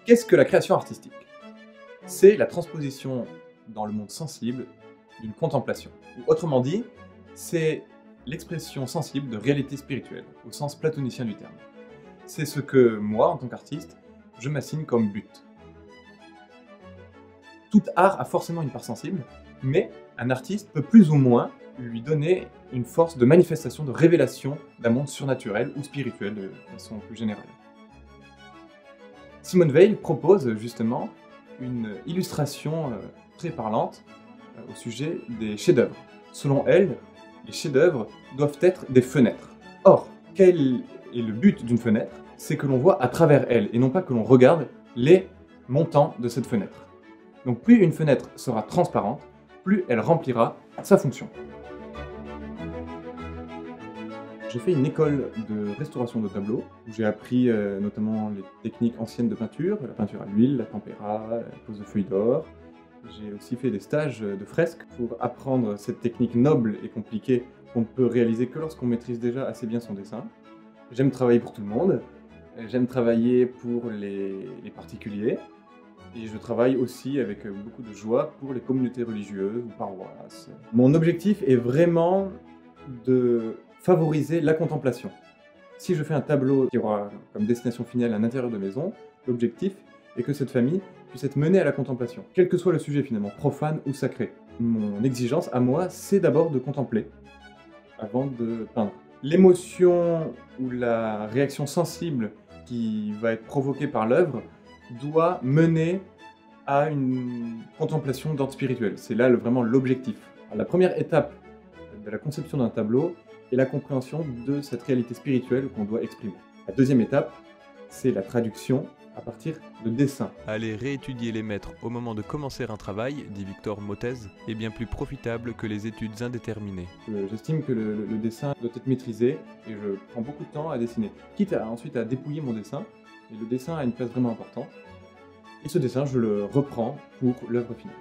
Qu'est-ce que la création artistique? C'est la transposition dans le monde sensible d'une contemplation. Autrement dit, c'est l'expression sensible de réalité spirituelle, au sens platonicien du terme. C'est ce que moi, en tant qu'artiste, je m'assigne comme but. Tout art a forcément une part sensible, mais un artiste peut plus ou moins lui donner une force de manifestation, de révélation d'un monde surnaturel ou spirituel de façon plus générale. Simone Weil propose justement une illustration très parlante au sujet des chefs-d'œuvre. Selon elle, les chefs-d'œuvre doivent être des fenêtres. Or, quel est le but d'une fenêtre? C'est que l'on voit à travers elle, et non pas que l'on regarde les montants de cette fenêtre. Donc plus une fenêtre sera transparente, plus elle remplira sa fonction. J'ai fait une école de restauration de tableaux, où j'ai appris notamment les techniques anciennes de peinture, la peinture à l'huile, la tempéra, la pose de feuilles d'or. J'ai aussi fait des stages de fresques pour apprendre cette technique noble et compliquée qu'on ne peut réaliser que lorsqu'on maîtrise déjà assez bien son dessin. J'aime travailler pour tout le monde, j'aime travailler pour les particuliers, et je travaille aussi avec beaucoup de joie pour les communautés religieuses ou paroisses. Mon objectif est vraiment de favoriser la contemplation. Si je fais un tableau qui aura comme destination finale un intérieur de maison, l'objectif est que cette famille puisse être menée à la contemplation, quel que soit le sujet finalement, profane ou sacré. Mon exigence à moi, c'est d'abord de contempler, avant de peindre. L'émotion ou la réaction sensible qui va être provoquée par l'œuvre doit mener à une contemplation d'ordre spirituel. C'est là vraiment l'objectif. La première étape de la conception d'un tableau est la compréhension de cette réalité spirituelle qu'on doit exprimer. La deuxième étape, c'est la traduction à partir de dessins. Aller réétudier les maîtres au moment de commencer un travail, dit Victor Motez, est bien plus profitable que les études indéterminées. J'estime que le dessin doit être maîtrisé et je prends beaucoup de temps à dessiner. Quitte ensuite à dépouiller mon dessin, et le dessin a une place vraiment importante. Et ce dessin, je le reprends pour l'œuvre finale.